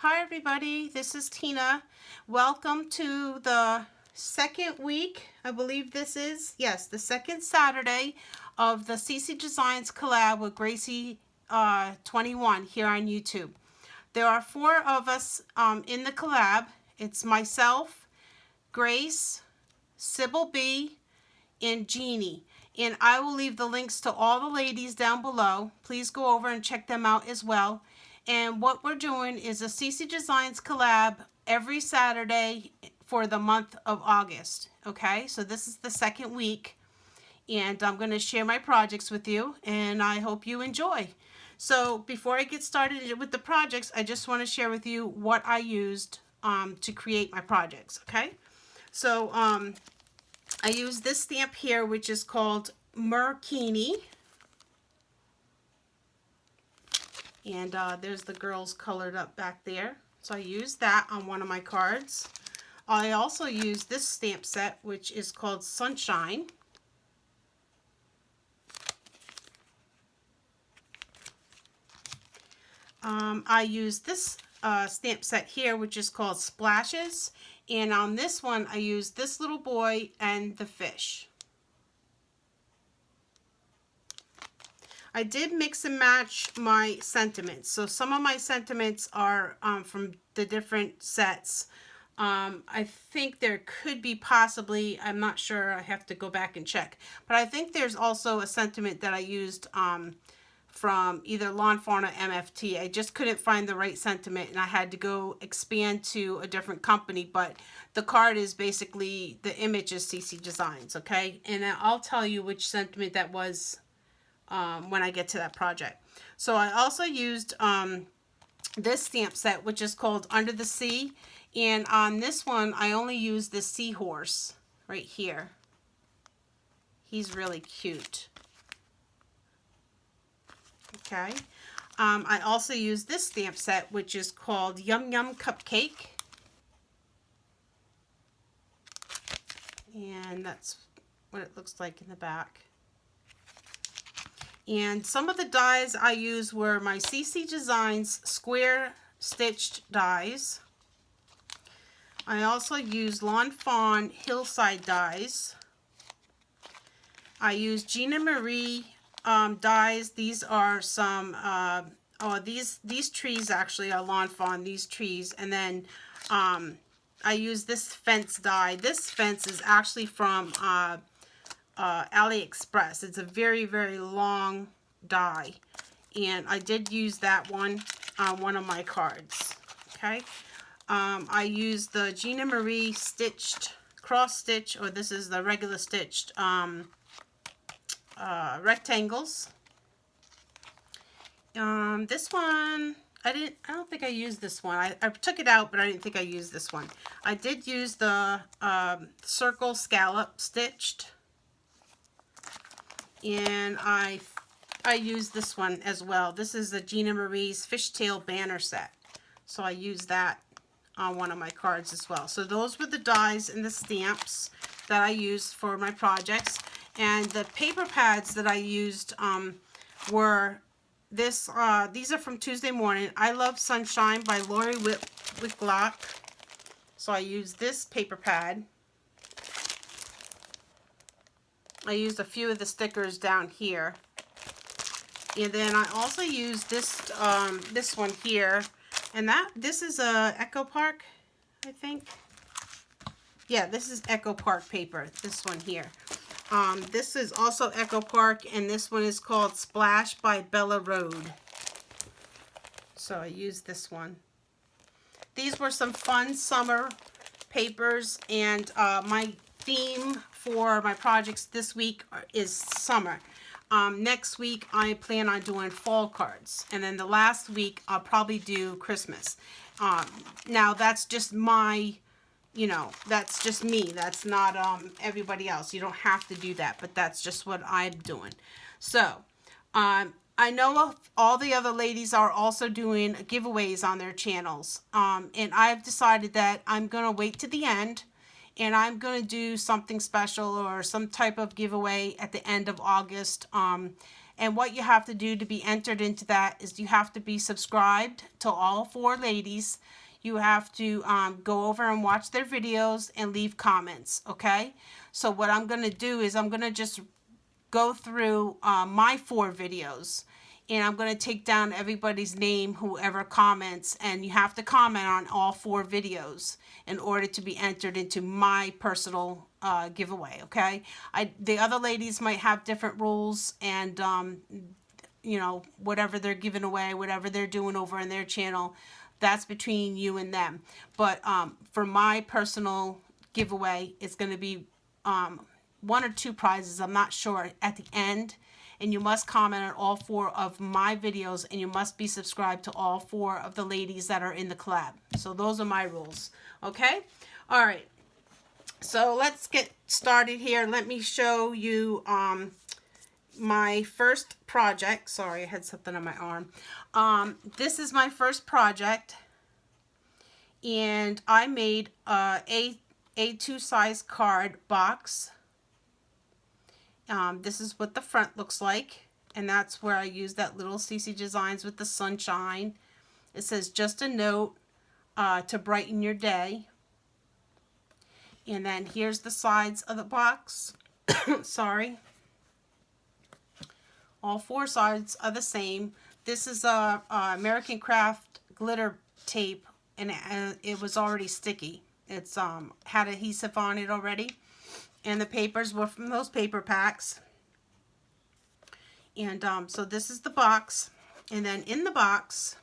Hi everybody, this is Tina. Welcome to the second week, I believe this is, yes, the second Saturday of the CC Designs collab with Gracie21 here on YouTube. There are 4 of us in the collab. It's myself, Grace, Sybil B, and Jeannie. And I will leave the links to all the ladies down below. Please go over and check them out as well. And what we're doing is a CC Designs collab every Saturday for the month of August. Okay, so this is the second week. And I'm going to share my projects with you. And I hope you enjoy. So before I get started with the projects, I just want to share with you what I used to create my projects. Okay, so I use this stamp here, which is called Merkini. And there's the girls colored up back there. So I used that on one of my cards. I also used this stamp set, which is called Sunshine. I used this stamp set here, which is called Splashes. And on this one, I used this little boy and the fish. I did mix and match my sentiments. So some of my sentiments are from the different sets. I think there could be possibly, I'm not sure, I have to go back and check. But I think there's also a sentiment that I used from either Lawn Fawn or MFT. I just couldn't find the right sentiment and I had to go expand to a different company. But the card is basically, the image is CC Designs, okay? And I'll tell you which sentiment that was when I get to that project. So I also used this stamp set, which is called Under the Sea. And on this one, I only used this seahorse right here. He's really cute. Okay. I also used this stamp set, which is called Yum Yum Cupcake. And that's what it looks like in the back. And some of the dies I used were my CC Designs square stitched dies. I also used Lawn Fawn Hillside dies. I used Gina Marie dies. These are some, these trees actually are Lawn Fawn, these trees. And then I used this fence die. This fence is actually from AliExpress. It's a very, very long die. And I did use that one on one of my cards. Okay. I used the Gina Marie stitched cross stitch, or this is the regular stitched rectangles. This one I don't think I used this one. I took it out, but I didn't think I used this one. I did use the circle scallop stitched, and I used this one as well. This is the Gina Marie's fishtail banner set, so I used that on one of my cards as well. So those were the dies and the stamps that I used for my projects. And the paper pads that I used were this. These are from Tuesday Morning. I Love Sunshine by Lori Whitlock. So I used this paper pad. I used a few of the stickers down here. And then I also used this this one here. And this is a Echo Park, I think. Yeah, this is Echo Park paper, this one here. This is also Echo Park, and this one is called Splash by Bella Road. So I used this one. These were some fun summer papers, and my theme for my projects this week is summer. Next week I plan on doing fall cards, and then the last week I'll probably do Christmas. Now that's just my, that's just me. That's not everybody else. You don't have to do that, but that's just what I'm doing. So I know all the other ladies are also doing giveaways on their channels, and I've decided that I'm gonna wait to the end. And I'm going to do something special or some type of giveaway at the end of August. And what you have to do to be entered into that is you have to be subscribed to all 4 ladies. You have to go over and watch their videos and leave comments, okay? So what I'm going to do is I'm going to just go through my 4 videos, and I'm going to take down everybody's name, whoever comments, and you have to comment on all 4 videos in order to be entered into my personal giveaway, okay? The other ladies might have different rules, and you know, whatever they're giving away, whatever they're doing over in their channel, that's between you and them. But for my personal giveaway, it's going to be 1 or 2 prizes, I'm not sure, at the end. And you must comment on all 4 of my videos, and you must be subscribed to all 4 of the ladies that are in the collab. So those are my rules, okay? All right, so let's get started here. Let me show you my first project. Sorry, I had something on my arm. This is my first project, and I made a A2 size card box. This is what the front looks like, and that's where I use that little CC Designs with the sunshine. It says, just a note to brighten your day. And then here's the sides of the box. Sorry. All 4 sides are the same. This is a American Craft glitter tape, and it was already sticky. It's had adhesive on it already. And the papers were from those paper packs. And so this is the box. And then in the box,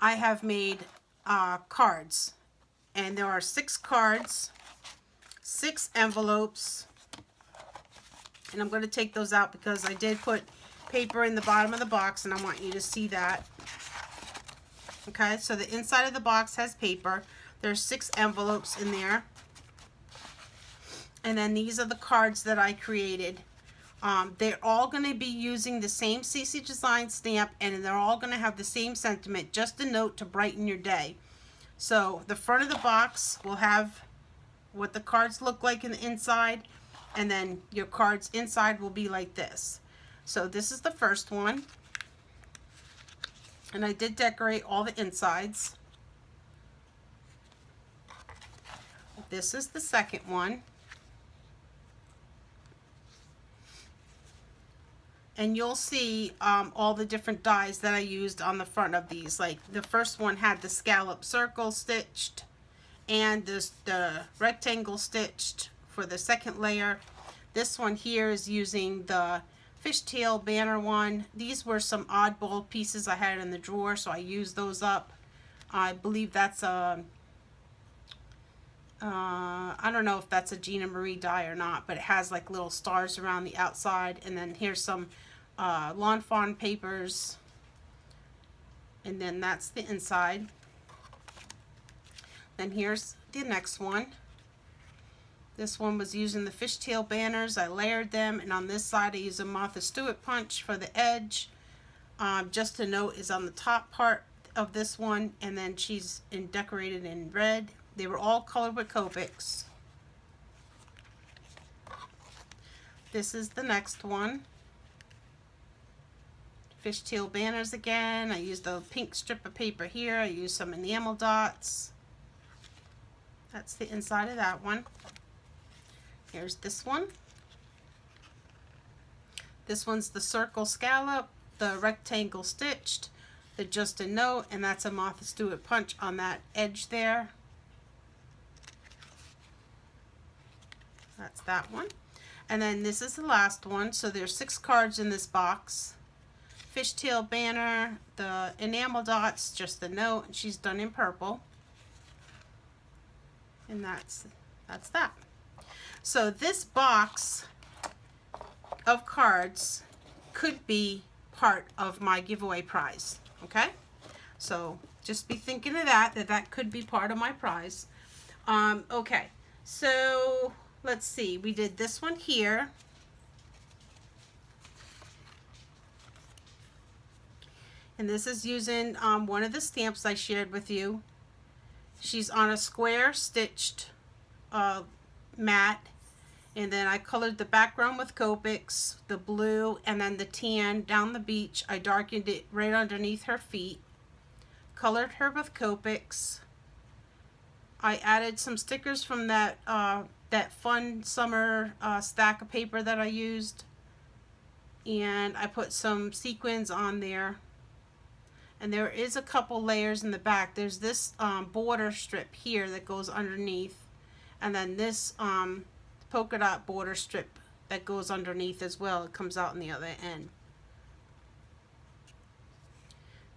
I have made cards. And there are 6 cards, 6 envelopes. And I'm going to take those out because I did put paper in the bottom of the box, and I want you to see that. Okay, so the inside of the box has paper. There's 6 envelopes in there. And then these are the cards that I created. They're all going to be using the same CC Design stamp, and they're all going to have the same sentiment, just a note to brighten your day. So the front of the box will have what the cards look like in the inside, and then your cards inside will be like this. So this is the first one, and I did decorate all the insides. This is the second one. And you'll see all the different dies that I used on the front of these. Like the first one had the scallop circle stitched and the rectangle stitched for the second layer. This one here is using the fishtail banner one. These were some oddball pieces I had in the drawer, so I used those up. I believe that's a, I don't know if that's a Gina Marie die or not, but it has like little stars around the outside. And then here's some Lawn Fawn papers, and then that's the inside. Then here's the next one. This one was using the fishtail banners. I layered them, and on this side I use a Martha Stewart punch for the edge. Just a note is on the top part of this one, and then she's decorated in red. They were all colored with Copics. This is the next one. Fishtail banners again. I used a pink strip of paper here. I used some enamel dots. That's the inside of that one. Here's this one. This one's the circle scallop, the rectangle stitched, the just a note, and that's a Martha Stewart punch on that edge there. That's that one. And then this is the last one. So there's 6 cards in this box. Fishtail banner, the enamel dots, just the note, and she's done in purple. And that's that. So this box of cards could be part of my giveaway prize, okay? So just be thinking of that could be part of my prize. Okay, so let's see. We did this one here. And this is using one of the stamps I shared with you. She's on a square stitched mat, And then I colored the background with Copics, the blue, and then the tan down the beach. I darkened it right underneath her feet. Colored her with Copics. I added some stickers from that that fun summer stack of paper that I used. And I put some sequins on there. And there is a couple layers in the back. There's this border strip here that goes underneath. And then this polka dot border strip that goes underneath as well. It comes out on the other end.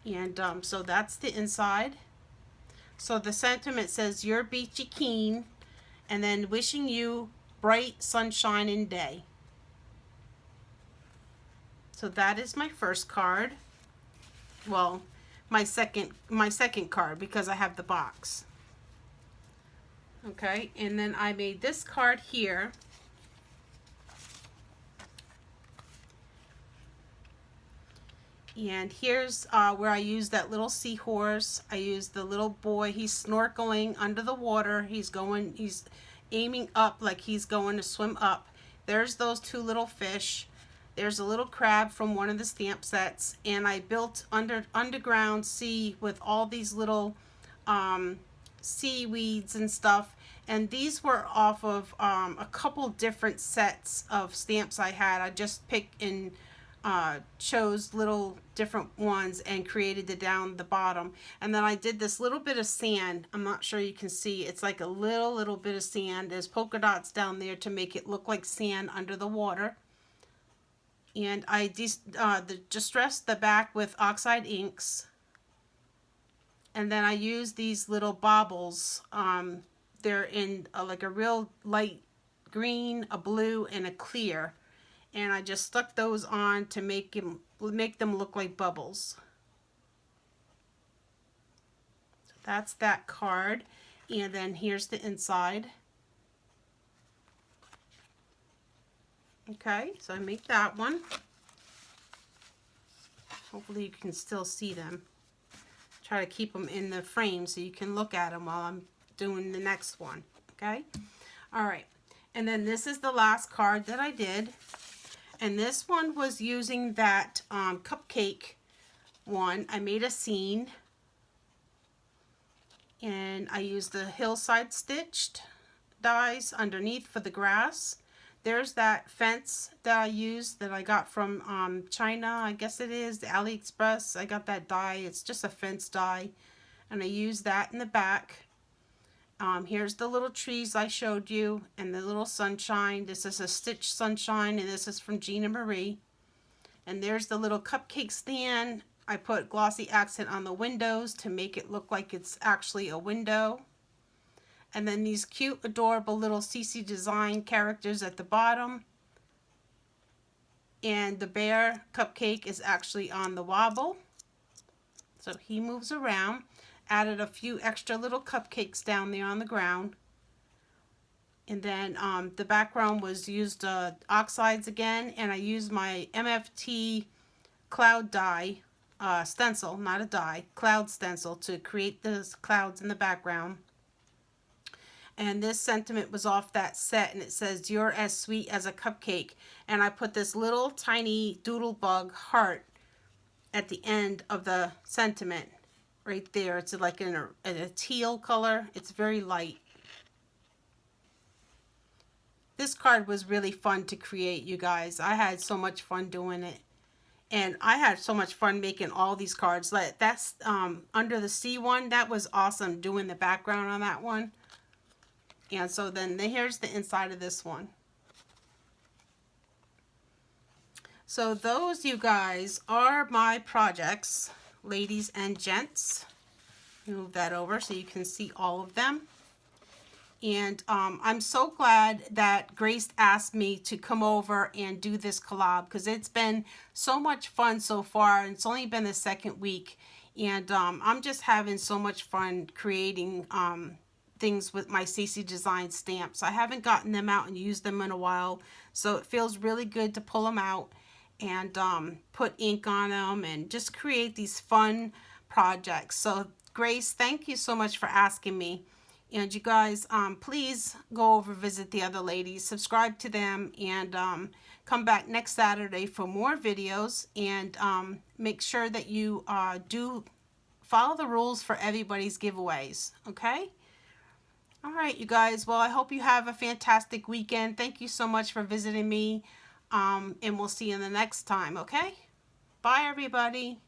And so that's the inside. So the sentiment says, "You're beachy keen," and then wishing you bright sunshine and day. So that is my first card. Well, my second card, because I have the box. Okay, and then I made this card here. And here's where I used that little seahorse. I used the little boy. He's snorkeling under the water. He's aiming up like he's going to swim up. There's those two little fish. There's a little crab from one of the stamp sets. And I built underground sea with all these little seaweeds and stuff. And these were off of a couple different sets of stamps I had. I just picked and chose little different ones and created it down the bottom. And then I did this little bit of sand. I'm not sure you can see. It's like a little bit of sand. There's polka dots down there to make it look like sand under the water. And I distressed the back with oxide inks. And then I used these little baubles. They're in like a real light green, a blue, and a clear. And I just stuck those on to make them look like bubbles. So that's that card. And then here's the inside. Okay, so I make that one. Hopefully you can still see them. Try to keep them in the frame so you can look at them while I'm doing the next one. Okay, all right. And then this is the last card that I did. And this one was using that cupcake one. I made a scene. And I used the hillside stitched dies underneath for the grass. There's that fence that I used that I got from China. I guess it is, the AliExpress. I got that die. It's just a fence die. And I used that in the back. Here's the little trees I showed you and the little sunshine. This is a stitched sunshine, and this is from Gina Marie. And there's the little cupcake stand. I put glossy accent on the windows to make it look like it's actually a window. And then these cute, adorable little CC Design characters at the bottom. And the bear cupcake is actually on the wobble. So he moves around. Added a few extra little cupcakes down there on the ground. And then the background was used oxides again. And I used my MFT cloud die stencil, not a die, cloud stencil to create those clouds in the background. And this sentiment was off that set, and it says, "You're as sweet as a cupcake." And I put this little tiny doodle bug heart at the end of the sentiment right there. It's like in a teal color. It's very light. This card was really fun to create, you guys. I had so much fun doing it. And I had so much fun making all these cards. Like that's under the sea one. That was awesome doing the background on that one. And so then here's the inside of this one. So those, you guys, are my projects, ladies and gents. Move that over so you can see all of them. And I'm so glad that Grace asked me to come over and do this collab, because it's been so much fun so far. And it's only been the second week. And I'm just having so much fun creating things with my CC Design stamps. I haven't gotten them out and used them in a while, so it feels really good to pull them out and put ink on them and just create these fun projects. So Grace, thank you so much for asking me. And you guys, please go over, visit the other ladies, subscribe to them, and come back next Saturday for more videos. And make sure that you do follow the rules for everybody's giveaways, okay? All right, you guys. Well, I hope you have a fantastic weekend. Thank you so much for visiting me, and we'll see you in the next time, okay? Bye, everybody.